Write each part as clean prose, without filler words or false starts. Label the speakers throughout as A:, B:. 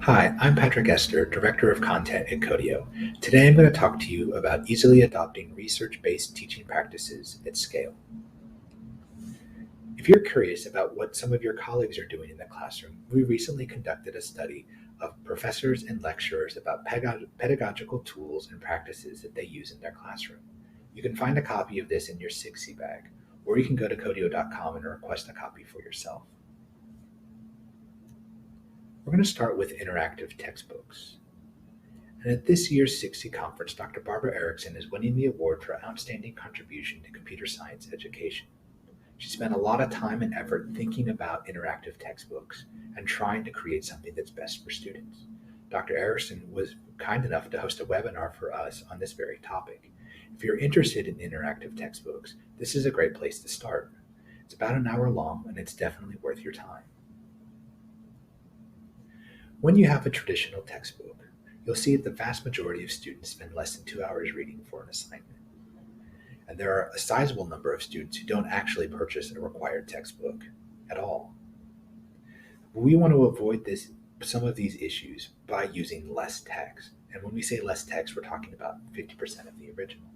A: Hi, I'm Patrick Esther, Director of Content at Codio. Today I'm going to talk to you about easily adopting research-based teaching practices at scale. If you're curious about what some of your colleagues are doing in the classroom, we recently conducted a study of professors and lecturers about pedagogical tools and practices that they use in their classroom. You can find a copy of this in your 6C bag, or you can go to codio.com and request a copy for yourself. We're going to start with interactive textbooks. And at this year's 6C conference, Dr. Barbara Erickson is winning the award for Outstanding Contribution to Computer Science Education. She spent a lot of time and effort thinking about interactive textbooks and trying to create something that's best for students. Dr. Erickson was kind enough to host a webinar for us on this very topic. If you're interested in interactive textbooks, this is a great place to start. It's about an hour long, and it's definitely worth your time. When you have a traditional textbook, you'll see that the vast majority of students spend less than 2 hours reading for an assignment. And there are a sizable number of students who don't actually purchase a required textbook at all. We want to avoid some of these issues by using less text. And when we say less text, we're talking about 50% of the original.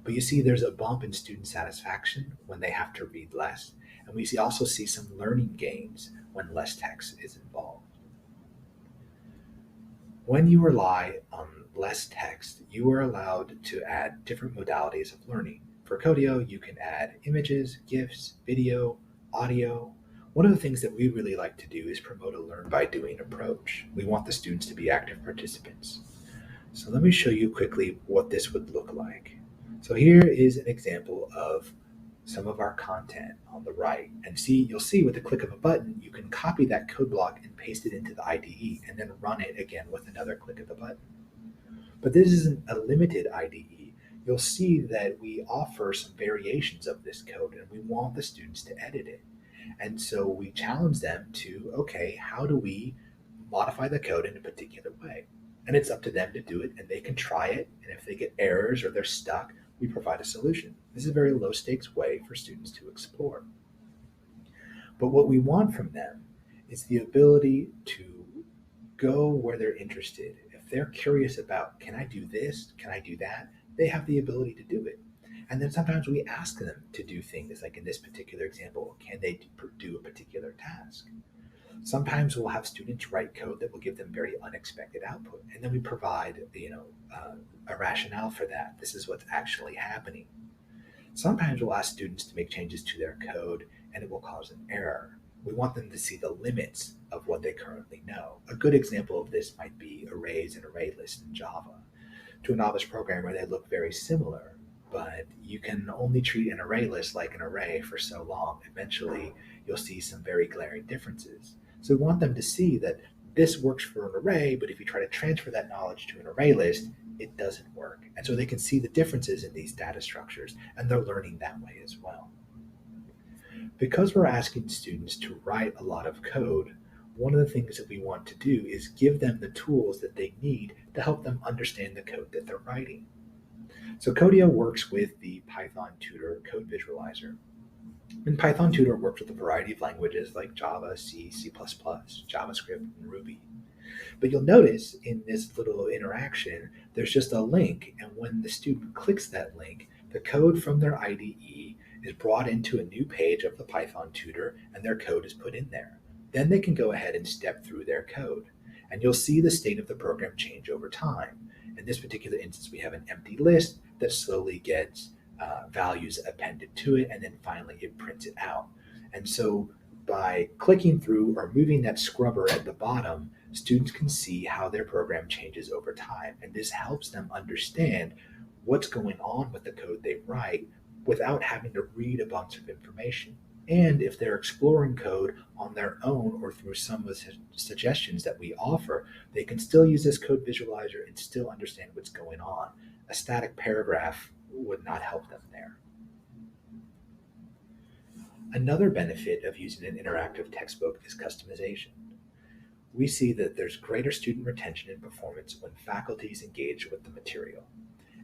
A: But you see there's a bump in student satisfaction when they have to read less. And we also see some learning gains when less text is involved. When you rely on less text, you are allowed to add different modalities of learning. For Codio, you can add images, GIFs, video, audio. One of the things that we really like to do is promote a learn by doing approach. We want the students to be active participants. So let me show you quickly what this would look like. So here is an example of some of our content on the right. And you'll see with the click of a button, you can copy that code block and paste it into the IDE and then run it again with another click of the button. But this isn't a limited IDE. You'll see that we offer some variations of this code and we want the students to edit it. And so we challenge them to, okay, how do we modify the code in a particular way? And it's up to them to do it, and they can try it. And if they get errors or they're stuck, we provide a solution. This is a very low stakes way for students to explore. But what we want from them is the ability to go where they're interested. If they're curious about, can I do this? Can I do that? They have the ability to do it. And then sometimes we ask them to do things, like in this particular example, can they do a particular task? Sometimes we'll have students write code that will give them very unexpected output, and then we provide, a rationale for that. This is what's actually happening. Sometimes we'll ask students to make changes to their code, and it will cause an error. We want them to see the limits of what they currently know. A good example of this might be arrays and array lists in Java. To a novice programmer, they look very similar, but you can only treat an array list like an array for so long. Eventually, you'll see some very glaring differences. So we want them to see that this works for an array, but if you try to transfer that knowledge to an array list, it doesn't work. And so they can see the differences in these data structures, and they're learning that way as well. Because we're asking students to write a lot of code, one of the things that we want to do is give them the tools that they need to help them understand the code that they're writing. So Codio works with the Python Tutor code visualizer. And Python Tutor works with a variety of languages like Java, C, C++, JavaScript, and Ruby. But you'll notice in this little interaction, there's just a link. And when the student clicks that link, the code from their IDE is brought into a new page of the Python Tutor, and their code is put in there. Then they can go ahead and step through their code. And you'll see the state of the program change over time. In this particular instance, we have an empty list that slowly gets values appended to it, and then finally it prints it out. And so by clicking through or moving that scrubber at the bottom, students can see how their program changes over time. And this helps them understand what's going on with the code they write without having to read a bunch of information. And if they're exploring code on their own or through some of the suggestions that we offer, they can still use this code visualizer and still understand what's going on. A static paragraph would not help them there. Another benefit of using an interactive textbook is customization. We see that there's greater student retention and performance when faculties engage with the material.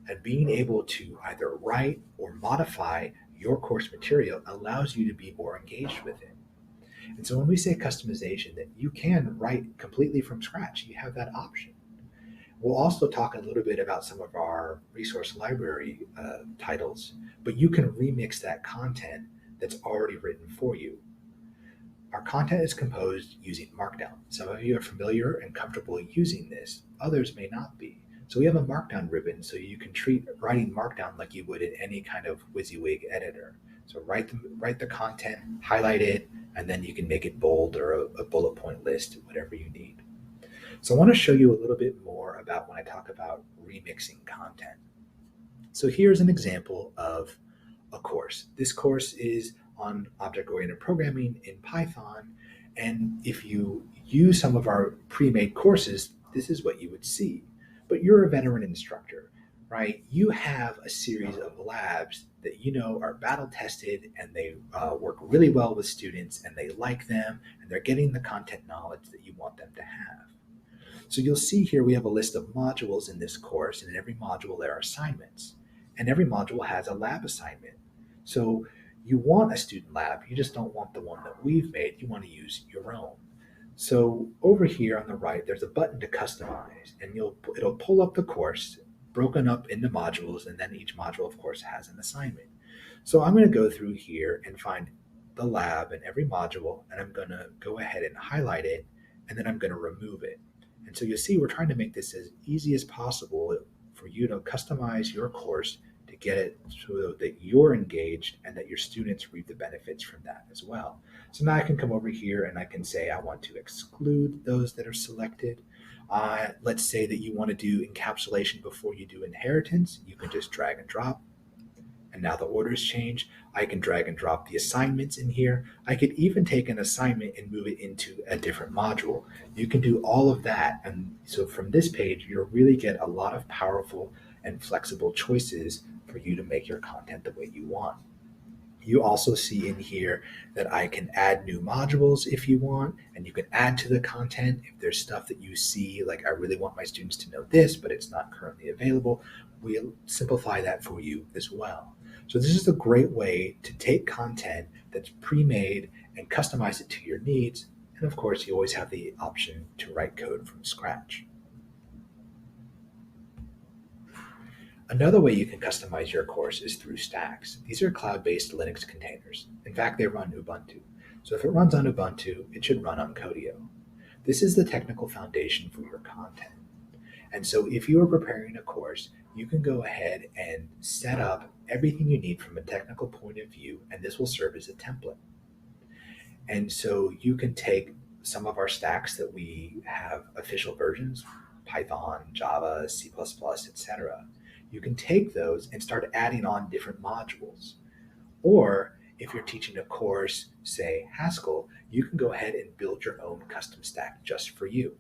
A: And being able to either write or modify your course material allows you to be more engaged with it. And so when we say customization, that you can write completely from scratch, you have that option. We'll also talk a little bit about some of our resource library titles, but you can remix that content that's already written for you. Our content is composed using Markdown. Some of you are familiar and comfortable using this, others may not be. So we have a Markdown ribbon so you can treat writing Markdown like you would in any kind of WYSIWYG editor. So write the content, highlight it, and then you can make it bold or a bullet point list, whatever you need. So I want to show you a little bit more about when I talk about remixing content. So here's an example of a course. This course is on object-oriented programming in Python, and if you use some of our pre-made courses, this is what you would see. But you're a veteran instructor, right? You have a series of labs that you know are battle-tested and they work really well with students and they like them and they're getting the content knowledge that you want them to have. So you'll see here we have a list of modules in this course, and in every module there are assignments. And every module has a lab assignment. So you want a student lab, you just don't want the one that we've made, you want to use your own. So over here on the right, there's a button to customize, and it'll pull up the course broken up into modules, and then each module, of course, has an assignment. So I'm going to go through here and find the lab in every module, and I'm going to go ahead and highlight it, and then I'm going to remove it. And so you'll see we're trying to make this as easy as possible for you to customize your course to get it so that you're engaged and that your students reap the benefits from that as well. So now I can come over here and I can say I want to exclude those that are selected. Let's say that you want to do encapsulation before you do inheritance. You can just drag and drop. And now the orders change. I can drag and drop the assignments in here. I could even take an assignment and move it into a different module. You can do all of that. And so from this page, you'll really get a lot of powerful and flexible choices for you to make your content the way you want. You also see in here that I can add new modules if you want, and you can add to the content if there's stuff that you see, like I really want my students to know this, but it's not currently available. We'll simplify that for you as well. So this is a great way to take content that's pre-made and customize it to your needs. And of course, you always have the option to write code from scratch. Another way you can customize your course is through stacks. These are cloud-based Linux containers. In fact, they run Ubuntu. So if it runs on Ubuntu, it should run on Codio. This is the technical foundation for your content. And so if you are preparing a course, you can go ahead and set up everything you need from a technical point of view, and this will serve as a template. And so you can take some of our stacks that we have official versions, Python, Java, C++, etc. You can take those and start adding on different modules. Or if you're teaching a course, say Haskell, you can go ahead and build your own custom stack just for you.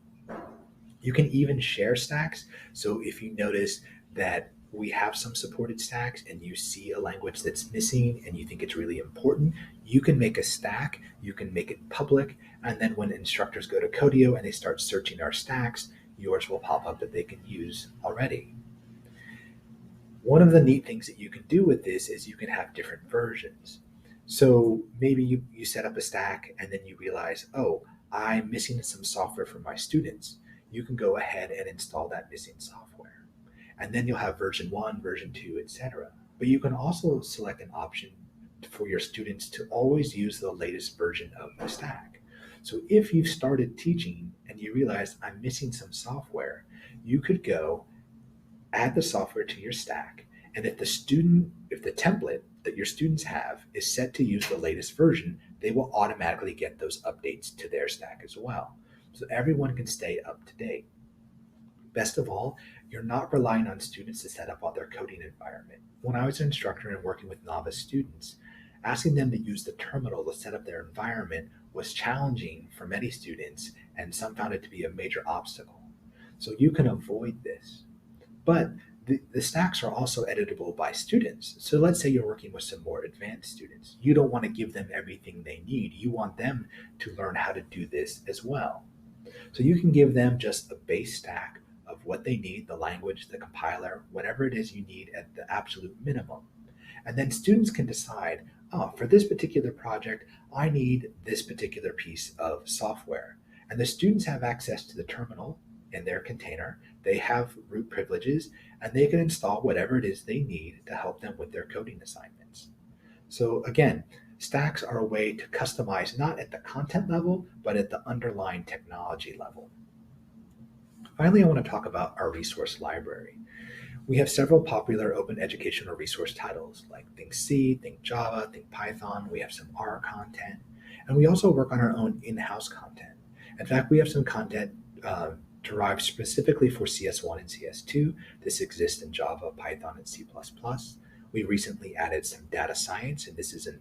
A: You can even share stacks. So if you notice that we have some supported stacks and you see a language that's missing and you think it's really important, you can make a stack, you can make it public, and then when instructors go to Codio and they start searching our stacks, yours will pop up that they can use already. One of the neat things that you can do with this is you can have different versions. So maybe you set up a stack and then you realize, oh, I'm missing some software for my students. You can go ahead and install that missing software. And then you'll have version 1, version 2, etc. But you can also select an option for your students to always use the latest version of the stack. So if you've started teaching and you realize I'm missing some software, you could go add the software to your stack. And if the template that your students have is set to use the latest version, they will automatically get those updates to their stack as well. So everyone can stay up to date. Best of all, you're not relying on students to set up all their coding environment. When I was an instructor and working with novice students, asking them to use the terminal to set up their environment was challenging for many students, and some found it to be a major obstacle. So you can avoid this. But the stacks are also editable by students. So let's say you're working with some more advanced students. You don't want to give them everything they need. You want them to learn how to do this as well. So you can give them just a base stack of what they need, the language, the compiler, whatever it is you need at the absolute minimum. And then students can decide, oh, for this particular project, I need this particular piece of software. And the students have access to the terminal in their container. They have root privileges, and they can install whatever it is they need to help them with their coding assignments. So again, stacks are a way to customize not at the content level, but at the underlying technology level. Finally, I want to talk about our resource library. We have several popular open educational resource titles like Think C, Think Java, Think Python. We have some R content, and we also work on our own in-house content. In fact, we have some content derived specifically for CS1 and CS2. This exists in Java, Python, and C++. We recently added some data science, and this is in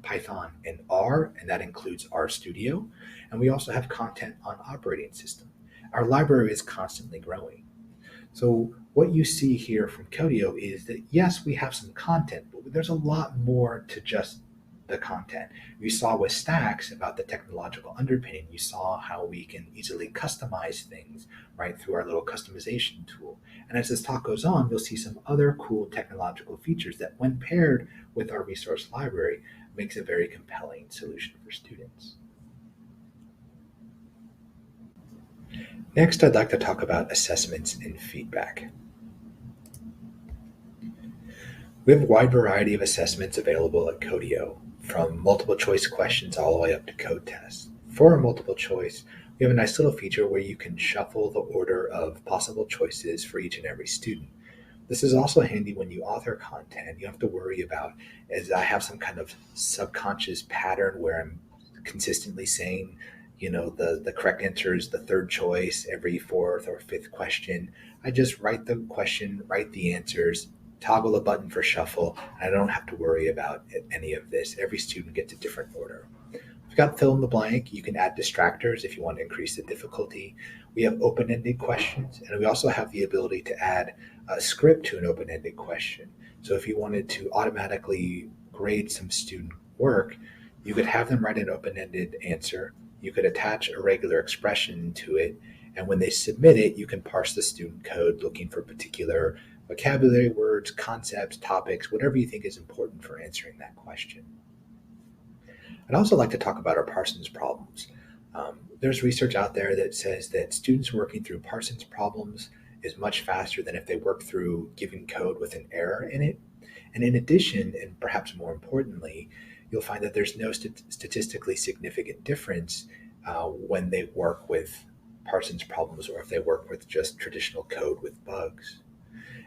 A: Python and R, and that includes RStudio. And we also have content on operating system. Our library is constantly growing. So what you see here from Codio is that, yes, we have some content, but there's a lot more to just the content. You saw with Stacks about the technological underpinning. You saw how we can easily customize things right through our little customization tool. And as this talk goes on, you'll see some other cool technological features that, when paired with our resource library, makes a very compelling solution for students. Next, I'd like to talk about assessments and feedback. We have a wide variety of assessments available at Codio, from multiple choice questions all the way up to code tests. For a multiple choice, we have a nice little feature where you can shuffle the order of possible choices for each and every student. This is also handy when you author content. You don't have to worry about, as I have some kind of subconscious pattern where I'm consistently saying, the correct answer is the third choice every fourth or fifth question. I just write the question, write the answers, toggle a button for shuffle, and I don't have to worry about any of this. Every student gets a different order. We've got fill in the blank. You can add distractors if you want to increase the difficulty. We have open-ended questions, and we also have the ability to add a script to an open-ended question. So if you wanted to automatically grade some student work, you could have them write an open-ended answer. You could attach a regular expression to it, and when they submit it, you can parse the student code looking for particular vocabulary words, concepts, topics, whatever you think is important for answering that question. I'd also like to talk about our Parsons Problems. There's research out there that says that students working through Parsons Problems is much faster than if they work through giving code with an error in it. And in addition, and perhaps more importantly, you'll find that there's no statistically significant difference when they work with Parsons Problems or if they work with just traditional code with bugs.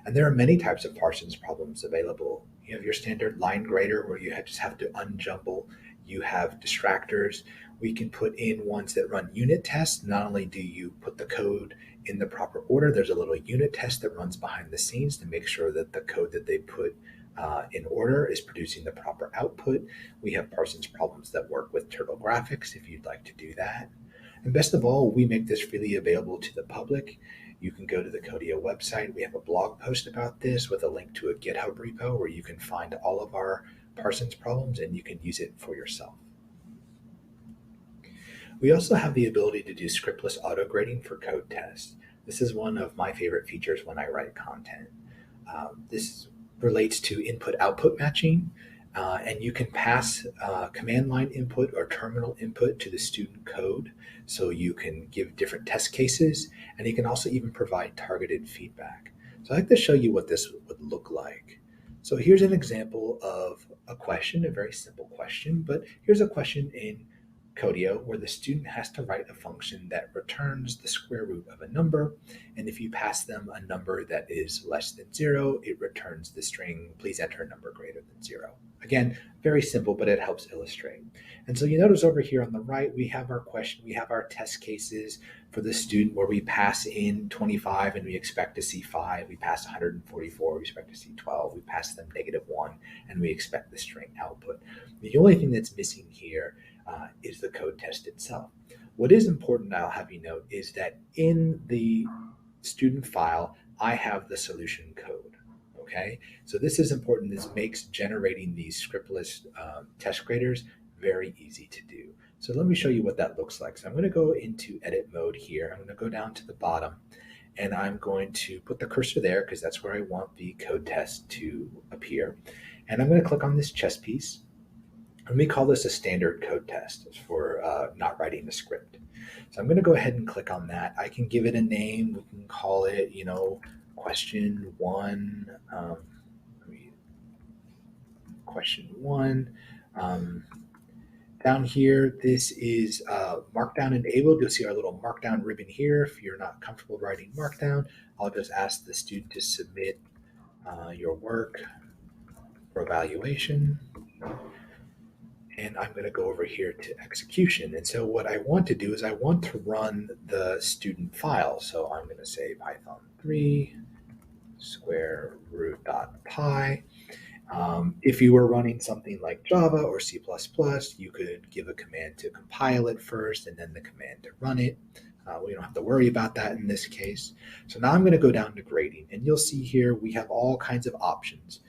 A: And there are many types of Parsons Problems available. You have your standard line grader where you just have to unjumble. You have distractors. We can put in ones that run unit tests. Not only do you put the code in the proper order, there's a little unit test that runs behind the scenes to make sure that the code that they put in order is producing the proper output. We have Parsons Problems that work with TurboGrafx if you'd like to do that. And best of all, we make this freely available to the public. You can go to the Codio website. We have a blog post about this with a link to a GitHub repo where you can find all of our Parsons Problems and you can use it for yourself. We also have the ability to do scriptless auto grading for code tests. This is one of my favorite features when I write content. This relates to input-output matching, and you can pass command line input or terminal input to the student code, so you can give different test cases, and you can also even provide targeted feedback. So I'd like to show you what this would look like. So here's an example of a question, a very simple question, but here's a question in Codio where the student has to write a function that returns the square root of a number, and if you pass them a number that is less than 0, it returns the string, please enter a number greater than 0. Again, very simple, but it helps illustrate. And so you notice over here on the right, we have our question, we have our test cases for the student where we pass in 25 and we expect to see 5, we pass 144, we expect to see 12, we pass them -1, and we expect the string output. The only thing that's missing here is the code test itself. What is important, I'll have you note, is that in the student file, I have the solution code. Okay, so this is important. This makes generating these scriptless test graders very easy to do. So let me show you what that looks like. So I'm going to go into edit mode here. I'm going to go down to the bottom and I'm going to put the cursor there because that's where I want the code test to appear. And I'm going to click on this chess piece. Let me call this a standard code test for not writing the script. So I'm going to go ahead and click on that. I can give it a name. We can call it, question one. Question one. Um, Down here, this is Markdown enabled. You'll see our little Markdown ribbon here. If you're not comfortable writing Markdown, I'll just ask the student to submit your work for evaluation. And I'm going to go over here to execution. And so what I want to do is I want to run the student file. So I'm going to say Python 3 square root.py. If you were running something like Java or C++, you could give a command to compile it first and then the command to run it. We don't have to worry about that in this case. So now I'm going to go down to grading, and you'll see here we have all kinds of options.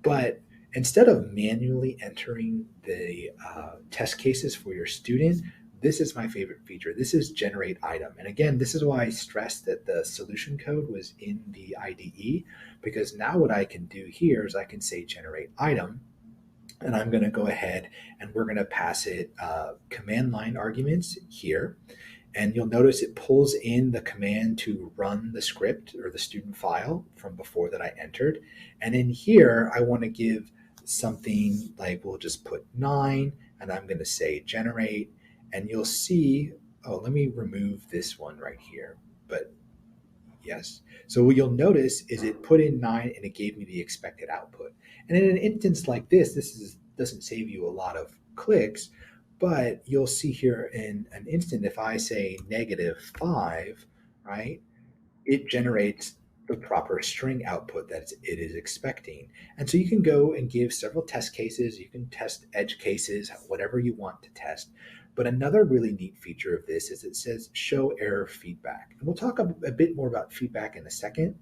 A: But instead of manually entering the test cases for your student, this is my favorite feature. This is generate item. And again, this is why I stressed that the solution code was in the IDE, because now what I can do here is I can say generate item, and I'm going to go ahead and we're going to pass it command line arguments here. And you'll notice it pulls in the command to run the script or the student file from before that I entered. And in here, I want to give something like, we'll just put 9, and I'm going to say generate. And you'll see, let me remove this one right here. But yes. So what you'll notice is it put in 9 and it gave me the expected output. And in an instance like this doesn't save you a lot of clicks, but you'll see here in an instant, if I say -5, right, it generates the proper string output that it is expecting. And so you can go and give several test cases. You can test edge cases, whatever you want to test. But another really neat feature of this is it says show error feedback. And we'll talk a bit more about feedback in a second,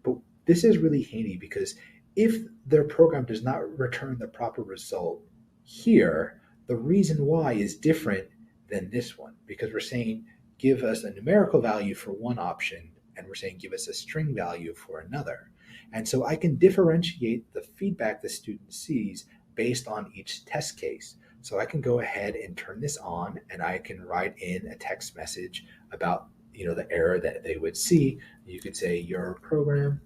A: but this is really handy because if their program does not return the proper result here, the reason why is different than this one, because we're saying give us a numerical value for one option and we're saying give us a string value for another. And so I can differentiate the feedback the student sees based on each test case. So I can go ahead and turn this on and I can write in a text message about the error that they would see. You could say your program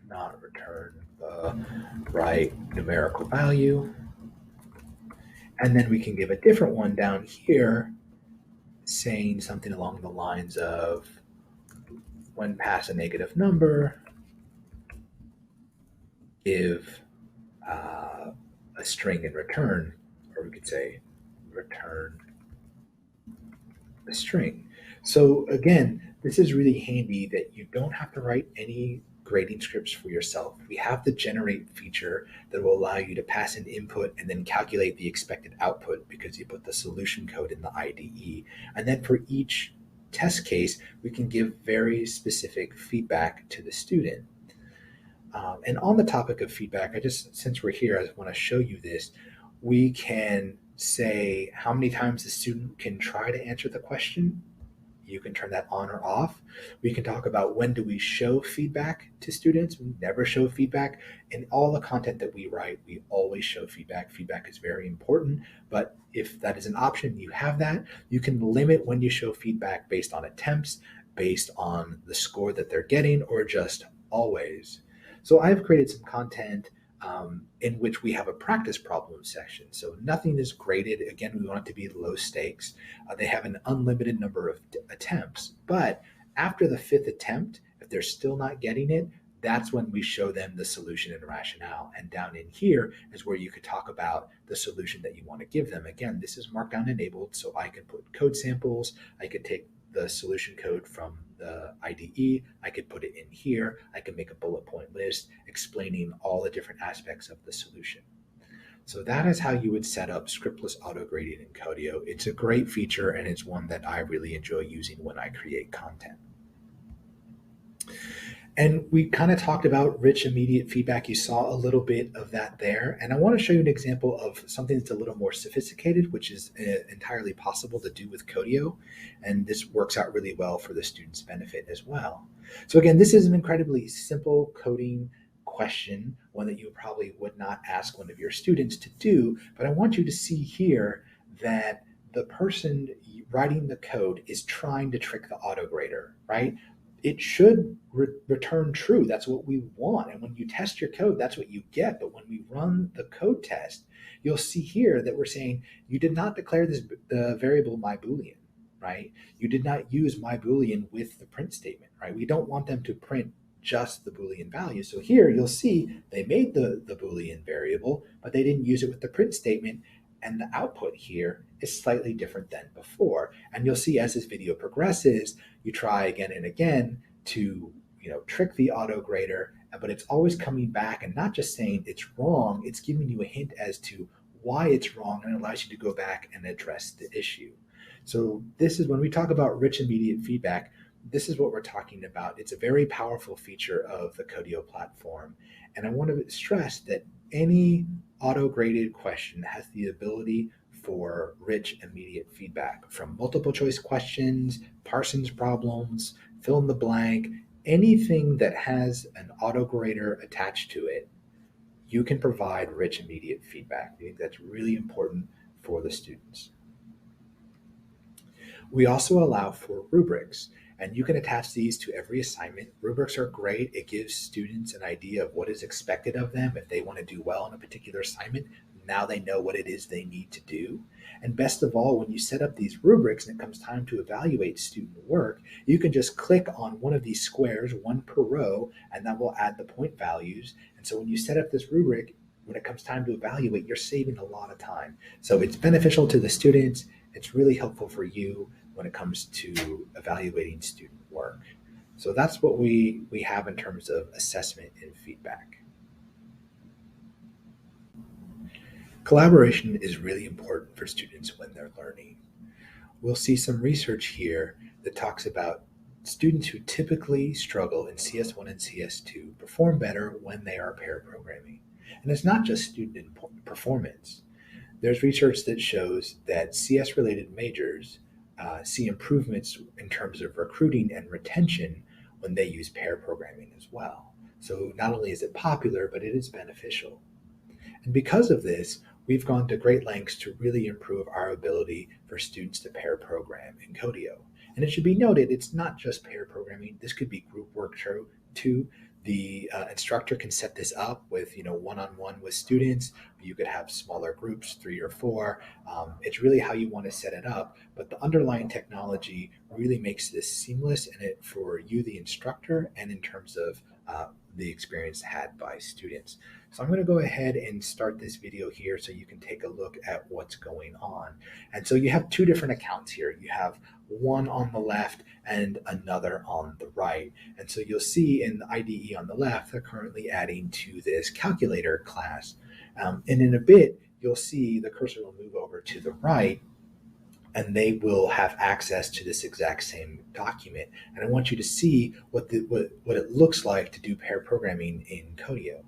A: not return the right numerical value. And then we can give a different one down here saying something along the lines of when pass a negative number, give a string in return, or we could say return a string. So again, this is really handy that you don't have to write any grading scripts for yourself. We have the generate feature that will allow you to pass an input and then calculate the expected output because you put the solution code in the IDE. And then for each test case, we can give very specific feedback to the student. And on the topic of feedback, since we're here, I want to show you this. We can say how many times the student can try to answer the question. You can turn that on or off. We can talk about when do we show feedback to students. We never show feedback. In all the content that we write, we always show feedback. Feedback is very important, but if that is an option, you have that. You can limit when you show feedback based on attempts, based on the score that they're getting, or just always. So I've created some content in which we have a practice problem section. So nothing is graded. Again, we want it to be low stakes. They have an unlimited number of attempts. But after the 5th attempt, if they're still not getting it, that's when we show them the solution and rationale. And down in here is where you could talk about the solution that you want to give them. Again, this is Markdown enabled, so I can put code samples. I could take the solution code from the IDE. I could put it in here. I can make a bullet point list explaining all the different aspects of the solution. So that is how you would set up scriptless auto grading in Codio. It's a great feature and it's one that I really enjoy using when I create content. And we kind of talked about rich immediate feedback. You saw a little bit of that there. And I want to show you an example of something that's a little more sophisticated, which is entirely possible to do with Codio. And this works out really well for the student's benefit as well. So again, this is an incredibly simple coding question, one that you probably would not ask one of your students to do, but I want you to see here that the person writing the code is trying to trick the autograder, right? It should return true. That's what we want. And when you test your code, that's what you get. But when we run the code test, you'll see here that we're saying you did not declare this variable myBoolean, right? You did not use myBoolean with the print statement, right? We don't want them to print just the Boolean value. So here you'll see they made the Boolean variable, but they didn't use it with the print statement. And the output here is slightly different than before. And you'll see as this video progresses, you try again and again to trick the autograder, but it's always coming back and not just saying it's wrong, it's giving you a hint as to why it's wrong and allows you to go back and address the issue. So this is when we talk about rich immediate feedback, this is what we're talking about. It's a very powerful feature of the Codio platform. And I want to stress that any auto-graded question has the ability for rich immediate feedback, from multiple choice questions, Parsons problems, fill in the blank, anything that has an auto-grader attached to it, you can provide rich immediate feedback. I think that's really important for the students. We also allow for rubrics, and you can attach these to every assignment. Rubrics are great. It gives students an idea of what is expected of them. If they want to do well in a particular assignment, now they know what it is they need to do. And best of all, when you set up these rubrics and it comes time to evaluate student work, you can just click on one of these squares, one per row, and that will add the point values. And so when you set up this rubric, when it comes time to evaluate, you're saving a lot of time. So it's beneficial to the students. It's really helpful for you when it comes to evaluating student work. So that's what we have in terms of assessment and feedback. Collaboration is really important for students when they're learning. We'll see some research here that talks about students who typically struggle in CS1 and CS2 perform better when they are pair programming. And it's not just student performance. There's research that shows that CS-related majors see improvements in terms of recruiting and retention when they use pair programming as well. So not only is it popular, but it is beneficial. And because of this, we've gone to great lengths to really improve our ability for students to pair program in Codio. And it should be noted, it's not just pair programming. This could be group work too. The instructor can set this up with one-on-one with students. You could have smaller groups, 3 or 4. It's really how you want to set it up. But the underlying technology really makes this seamless in it for you, the instructor, and in terms of the experience had by students. So I'm going to go ahead and start this video here so you can take a look at what's going on. And so you have 2 different accounts here. You have one on the left and another on the right. And so you'll see in the IDE on the left, they're currently adding to this calculator class. And in a bit, you'll see the cursor will move over to the right, and they will have access to this exact same document. And I want you to see what it looks like to do pair programming in Codio.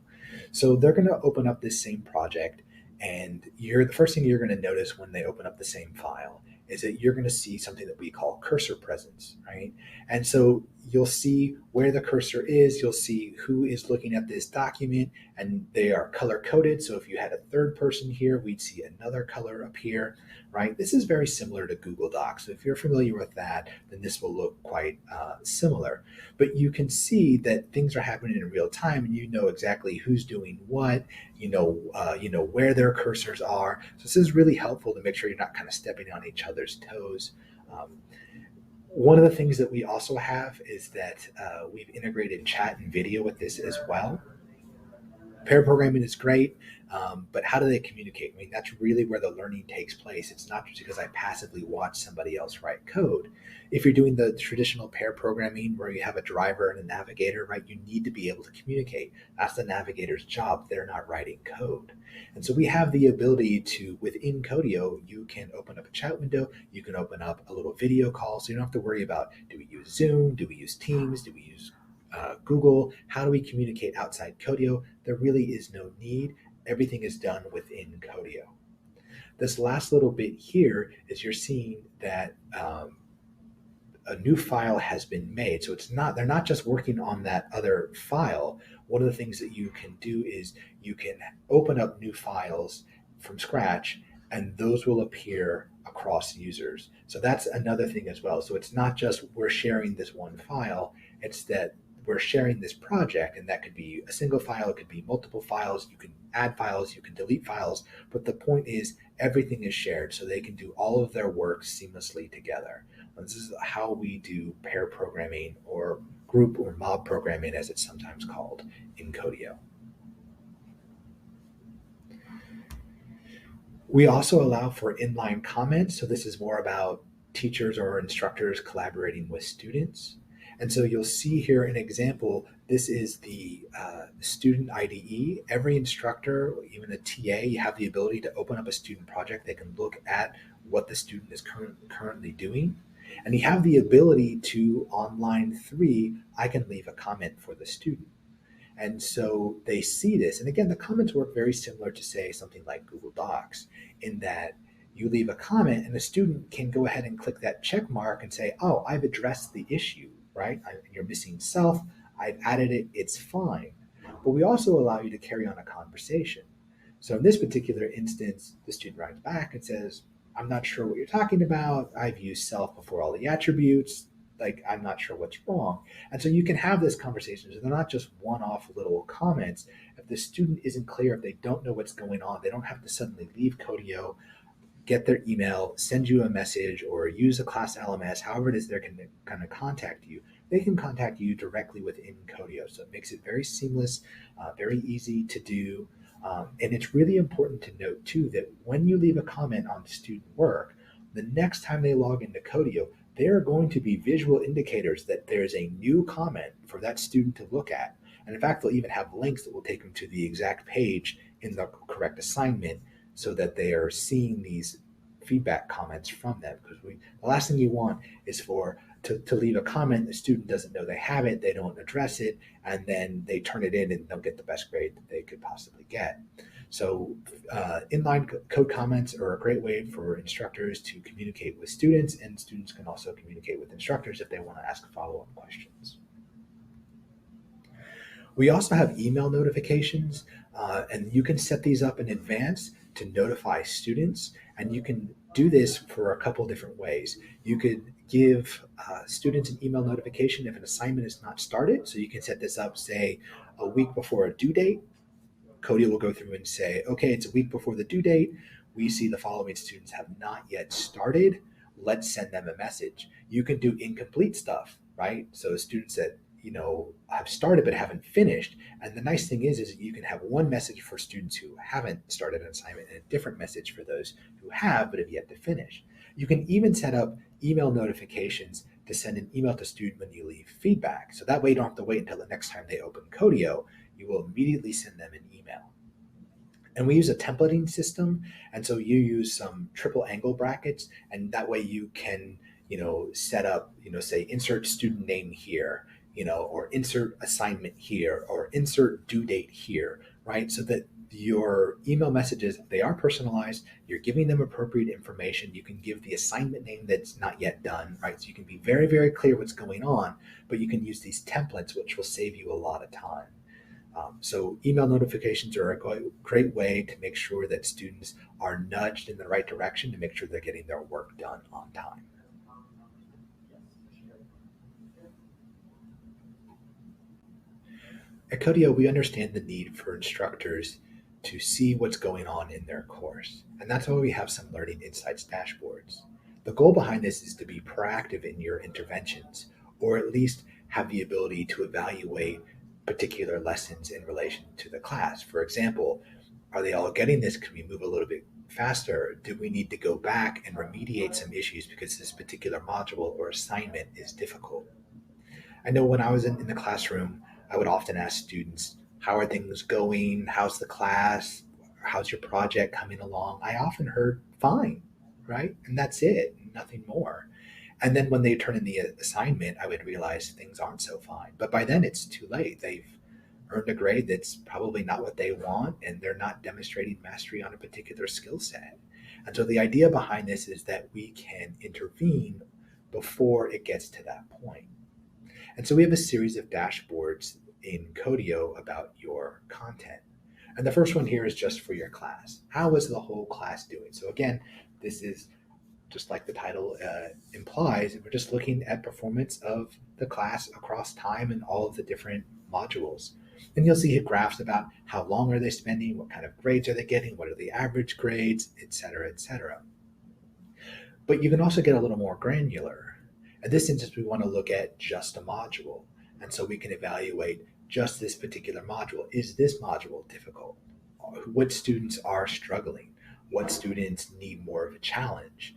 A: So they're going to open up this same project, and the first thing you're going to notice when they open up the same file is that you're going to see something that we call cursor presence, right? And so you'll see where the cursor is, you'll see who is looking at this document, and they are color coded. So if you had a third person here, we'd see another color up here, right? This is very similar to Google Docs. So if you're familiar with that, then this will look quite similar. But you can see that things are happening in real time, and you know exactly who's doing what, you know where their cursors are. So this is really helpful to make sure you're not kind of stepping on each other's toes. One of the things that we also have is that we've integrated chat and video with this as well. Pair programming is great, but how do they communicate? I mean, that's really where the learning takes place. It's not just because I passively watch somebody else write code. If you're doing the traditional pair programming where you have a driver and a navigator, right, you need to be able to communicate. That's the navigator's job. They're not writing code. And so we have the ability to, within Codio, you can open up a chat window, you can open up a little video call, so you don't have to worry about, do we use Zoom, do we use Teams, do we use Google, how do we communicate outside Codio? There really is no need. Everything is done within Codio. This last little bit here is you're seeing that a new file has been made. So they're not just working on that other file. One of the things that you can do is you can open up new files from scratch, and those will appear across users. So that's another thing as well. So it's not just we're sharing this one file, it's that we're sharing this project, and that could be a single file, it could be multiple files, you can add files, you can delete files, but the point is everything is shared so they can do all of their work seamlessly together. And this is how we do pair programming, or group or mob programming as it's sometimes called in Codio. We also allow for inline comments. So this is more about teachers or instructors collaborating with students. And so you'll see here an example. This is the student IDE. Every instructor, even a TA, you have the ability to open up a student project. They can look at what the student is currently doing. And you have the ability to, on line 3, I can leave a comment for the student. And so they see this. And again, the comments work very similar to, say, something like Google Docs, in that you leave a comment and the student can go ahead and click that check mark and say, oh, I've addressed the issue, right? You're missing self. I've added it. It's fine. But we also allow you to carry on a conversation. So in this particular instance, the student writes back and says, I'm not sure what you're talking about. I've used self before all the attributes. Like, I'm not sure what's wrong. And so you can have this conversation. So they're not just one-off little comments. If the student isn't clear, if they don't know what's going on, they don't have to suddenly leave Codio, get their email, send you a message, or use a class LMS, however it is they're going to kind of contact you. They can contact you directly within Codio. So it makes it very seamless, very easy to do. And it's really important to note, too, that when you leave a comment on student work, the next time they log into Codio, there are going to be visual indicators that there's a new comment for that student to look at. And in fact, they'll even have links that will take them to the exact page in the correct assignment, so that they are seeing these feedback comments from them. Because the last thing you want is to leave a comment, the student doesn't know they have it, they don't address it, and then they turn it in and don't get the best grade that they could possibly get. So inline code comments are a great way for instructors to communicate with students, and students can also communicate with instructors if they want to ask follow-up questions. We also have email notifications, and you can set these up in advance to notify students, and you can do this for a couple different ways. You could give students an email notification if an assignment is not started, so you can set this up, say, a week before a due date. Codio will go through and say, okay, it's a week before the due date. We see the following students have not yet started. Let's send them a message. You can do incomplete stuff, right? So students that have started but haven't finished. And the nice thing is you can have one message for students who haven't started an assignment and a different message for those who have but have yet to finish. You can even set up email notifications to send an email to student when you leave feedback. So that way you don't have to wait until the next time they open Codio. You will immediately send them an email. And we use a templating system. And so you use some triple angle brackets, and that way you can, set up, say, insert student name here, or insert assignment here, or insert due date here, right? So that your email messages, they are personalized. You're giving them appropriate information. You can give the assignment name that's not yet done, right? So you can be very, very clear what's going on, but you can use these templates, which will save you a lot of time. So email notifications are a great way to make sure that students are nudged in the right direction to make sure they're getting their work done on time. At Codio, we understand the need for instructors to see what's going on in their course, and that's why we have some Learning Insights dashboards. The goal behind this is to be proactive in your interventions, or at least have the ability to evaluate particular lessons in relation to the class. For example, are they all getting this? Can we move a little bit faster? Do we need to go back and remediate some issues because this particular module or assignment is difficult? I know when I was in the classroom, I would often ask students, how are things going? How's the class? How's your project coming along? I often heard fine, right? And that's it, nothing more. And then when they turn in the assignment, I would realize things aren't so fine. But by then it's too late. They've earned a grade that's probably not what they want, and they're not demonstrating mastery on a particular skill set. And so the idea behind this is that we can intervene before it gets to that point. And so we have a series of dashboards in Codio about your content. And the first one here is just for your class. How is the whole class doing? So again, this is just like the title implies, we're just looking at performance of the class across time and all of the different modules. And you'll see graphs about how long are they spending, what kind of grades are they getting, what are the average grades, et cetera, et cetera. But you can also get a little more granular. In this instance, we want to look at just a module. And so we can evaluate just this particular module. Is this module difficult? What students are struggling? What students need more of a challenge?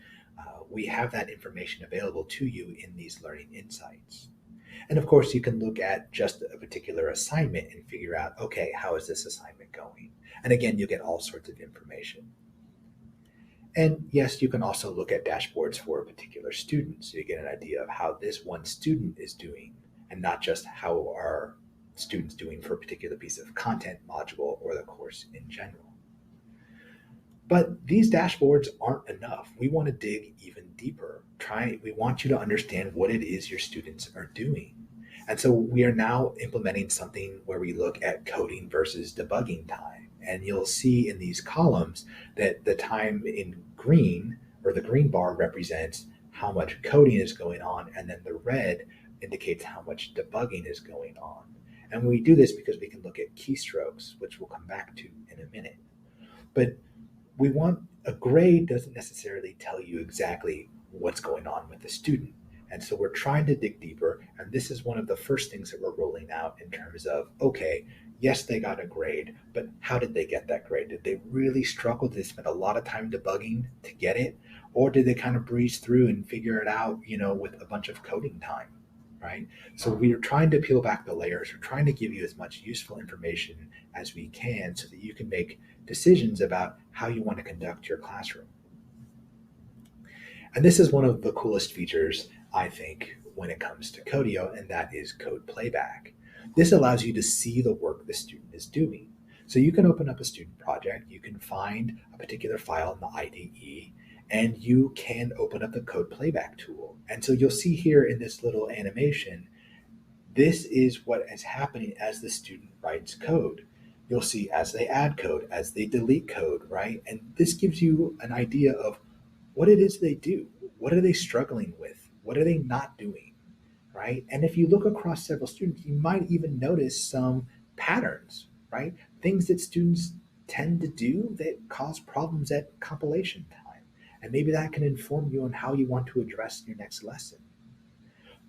A: We have that information available to you in these learning insights. And of course, you can look at just a particular assignment and figure out, okay, how is this assignment going? And again, you get all sorts of information. And yes, you can also look at dashboards for a particular student, so you get an idea of how this one student is doing, and not just how are students doing for a particular piece of content, module, or the course in general. But these dashboards aren't enough. We want to dig even deeper. We want you to understand what it is your students are doing. And so we are now implementing something where we look at coding versus debugging time. And you'll see in these columns that the time in green, or the green bar, represents how much coding is going on, and then the red indicates how much debugging is going on. And we do this because we can look at keystrokes, which we'll come back to in a minute. But we want a grade doesn't necessarily tell you exactly what's going on with the student. And so we're trying to dig deeper. And this is one of the first things that we're rolling out in terms of, okay, yes, they got a grade, but how did they get that grade? Did they really struggle? Did they spend a lot of time debugging to get it? Or did they kind of breeze through and figure it out, with a bunch of coding time, right? So we're trying to peel back the layers. We're trying to give you as much useful information as we can so that you can make decisions about how you want to conduct your classroom. And this is one of the coolest features, I think, when it comes to Codio, and that is code playback. This allows you to see the work the student is doing. So you can open up a student project, you can find a particular file in the IDE, and you can open up the code playback tool. And so you'll see here in this little animation, this is what is happening as the student writes code. You'll see as they add code, as they delete code, right? And this gives you an idea of what it is they do. What are they struggling with? What are they not doing, right? And if you look across several students, you might even notice some patterns, right? Things that students tend to do that cause problems at compilation time. And maybe that can inform you on how you want to address your next lesson.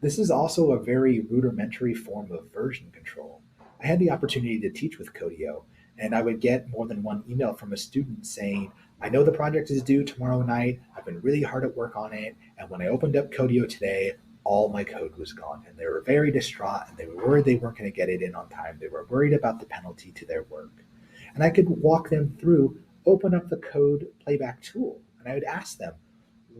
A: This is also a very rudimentary form of version control. I had the opportunity to teach with Codio, and I would get more than one email from a student saying, I know the project is due tomorrow night. I've been really hard at work on it. And when I opened up Codio today, all my code was gone. And they were very distraught, and they were worried they weren't going to get it in on time. They were worried about the penalty to their work. And I could walk them through, open up the code playback tool. And I would ask them,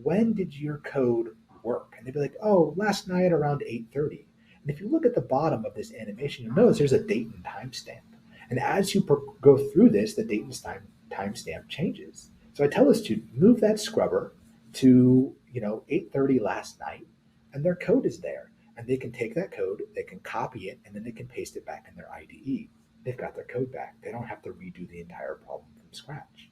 A: when did your code work? And they'd be like, oh, last night around 8:30. And if you look at the bottom of this animation, you'll notice there's a date and timestamp. And as you go through this, the date and timestamp changes. So I tell the student, move that scrubber to 8:30 last night, and their code is there. And they can take that code, they can copy it, and then they can paste it back in their IDE. They've got their code back. They don't have to redo the entire problem from scratch.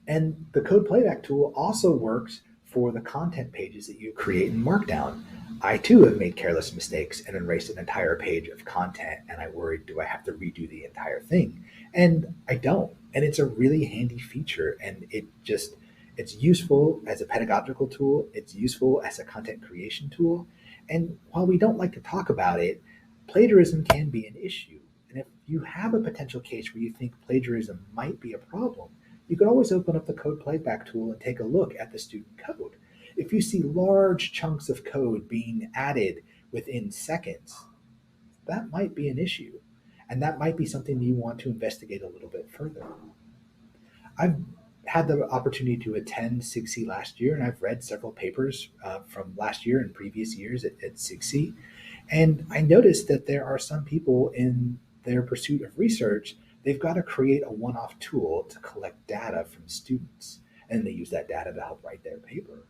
A: And the code playback tool also works for the content pages that you create in Markdown. I too have made careless mistakes and erased an entire page of content, and I worried, do I have to redo the entire thing? And I don't. And it's a really handy feature, and it's useful as a pedagogical tool, it's useful as a content creation tool. And while we don't like to talk about it, plagiarism can be an issue. And if you have a potential case where you think plagiarism might be a problem, you can always open up the code playback tool and take a look at the student code. If you see large chunks of code being added within seconds, that might be an issue. And that might be something you want to investigate a little bit further. I've had the opportunity to attend SIGC last year, and I've read several papers from last year and previous years at SIGC. And I noticed that there are some people in their pursuit of research, they've got to create a one-off tool to collect data from students. And they use that data to help write their paper.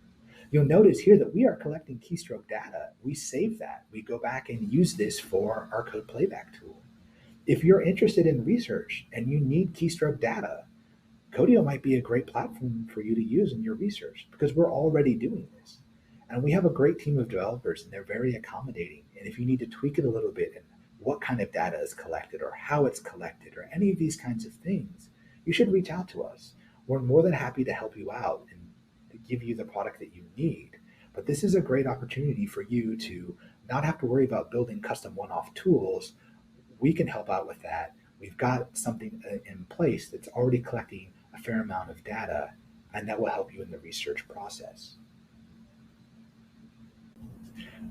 A: You'll notice here that we are collecting keystroke data. We save that. We go back and use this for our code playback tool. If you're interested in research and you need keystroke data, Codio might be a great platform for you to use in your research because we're already doing this. And we have a great team of developers and they're very accommodating. And if you need to tweak it a little bit and what kind of data is collected or how it's collected or any of these kinds of things, you should reach out to us. We're more than happy to help you out and to give you the product that you need. But this is a great opportunity for you to not have to worry about building custom one off tools. We can help out with that. We've got something in place that's already collecting a fair amount of data, and that will help you in the research process.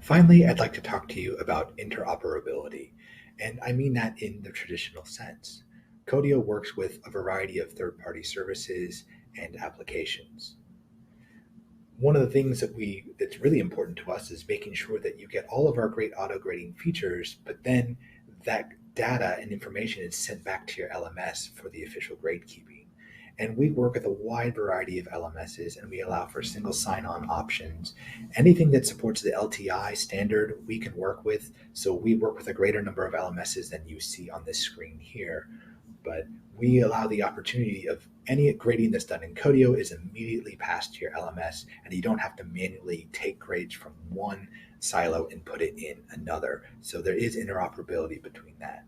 A: Finally, I'd like to talk to you about interoperability, and I mean that in the traditional sense. Codio works with a variety of third-party services and applications. One of the things that's really important to us is making sure that you get all of our great auto grading features, but then that data and information is sent back to your LMS for the official grade keeping. And we work with a wide variety of LMSs and we allow for single sign-on options. Anything that supports the LTI standard we can work with. So we work with a greater number of LMSs than you see on this screen here. But we allow the opportunity of any grading that's done in Codio is immediately passed to your LMS, and you don't have to manually take grades from one silo and put it in another. So there is interoperability between that.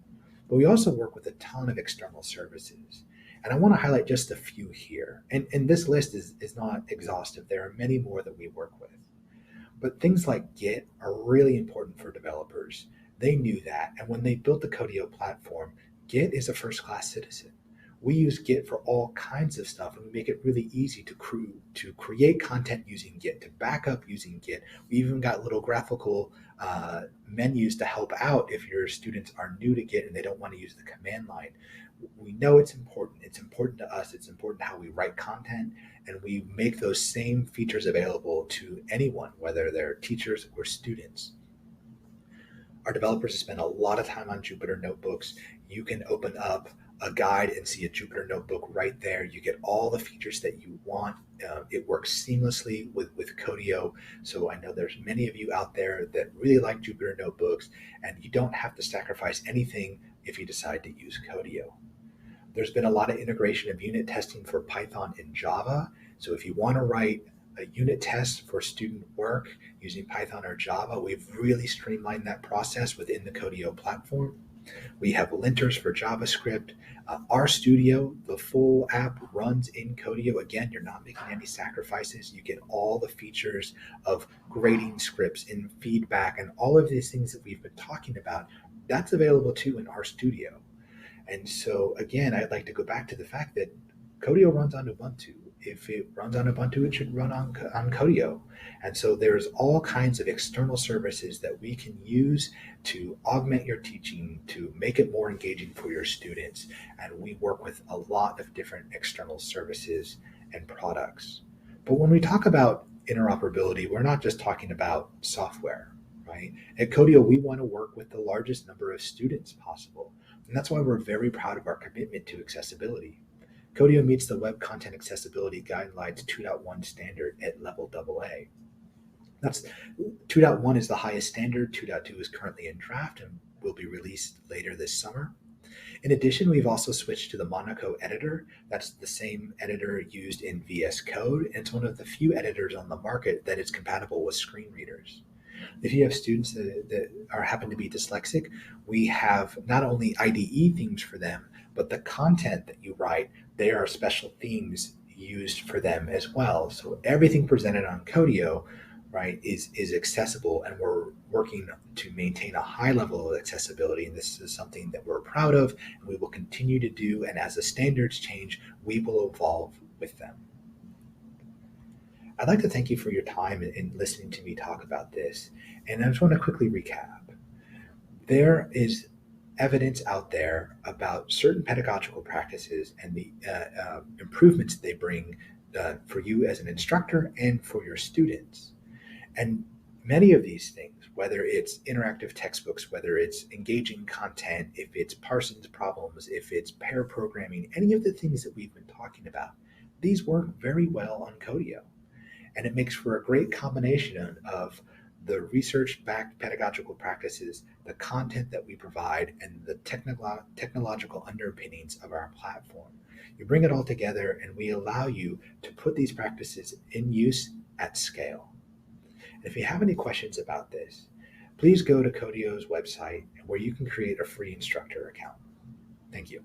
A: But we also work with a ton of external services. And I want to highlight just a few here. And this list is not exhaustive. There are many more that we work with. But things like Git are really important for developers. They knew that. And when they built the Codio platform, Git is a first-class citizen. We use Git for all kinds of stuff, and we make it really easy to create content using Git, to back up using Git. We even got little graphical menus to help out if your students are new to Git and they don't want to use the command line. We know it's important. It's important to us. It's important how we write content, and we make those same features available to anyone, whether they're teachers or students. Our developers spend a lot of time on Jupyter notebooks. You can open up a guide and see a Jupyter notebook right there. You get all the features that you want. It works seamlessly with Codio. So I know there's many of you out there that really like Jupyter notebooks, and you don't have to sacrifice anything if you decide to use Codio. There's been a lot of integration of unit testing for Python and Java. So if you want to write a unit test for student work using Python or Java, we've really streamlined that process within the Codio platform. We have linters for JavaScript. RStudio, the full app, runs in Codio. Again, you're not making any sacrifices. You get all the features of grading scripts and feedback and all of these things that we've been talking about. That's available too in RStudio. And so again, I'd like to go back to the fact that Codio runs on Ubuntu. If it runs on Ubuntu, it should run on Codio. And so there's all kinds of external services that we can use to augment your teaching, to make it more engaging for your students. And we work with a lot of different external services and products. But when we talk about interoperability, we're not just talking about software, right? At Codio, we want to work with the largest number of students possible. And that's why we're very proud of our commitment to accessibility. Codio meets the Web Content Accessibility Guidelines 2.1 standard at level AA. That's 2.1 is the highest standard. 2.2 is currently in draft and will be released later this summer. In addition, we've also switched to the Monaco editor. That's the same editor used in VS Code, and it's one of the few editors on the market that is compatible with screen readers. If you have students that happen to be dyslexic, we have not only IDE themes for them, but the content that you write, there are special themes used for them as well. So everything presented on Codio, right, is accessible, and we're working to maintain a high level of accessibility. And this is something that we're proud of, and we will continue to do. And as the standards change, we will evolve with them. I'd like to thank you for your time in listening to me talk about this. And I just want to quickly recap. There is evidence out there about certain pedagogical practices and the improvements they bring for you as an instructor and for your students. And many of these things, whether it's interactive textbooks, whether it's engaging content, if it's Parsons Problems, if it's pair programming, any of the things that we've been talking about, these work very well on Codio. And it makes for a great combination of the research-backed pedagogical practices, the content that we provide, and the technological underpinnings of our platform. You bring it all together, and we allow you to put these practices in use at scale. And if you have any questions about this, please go to Codio's website where you can create a free instructor account. Thank you.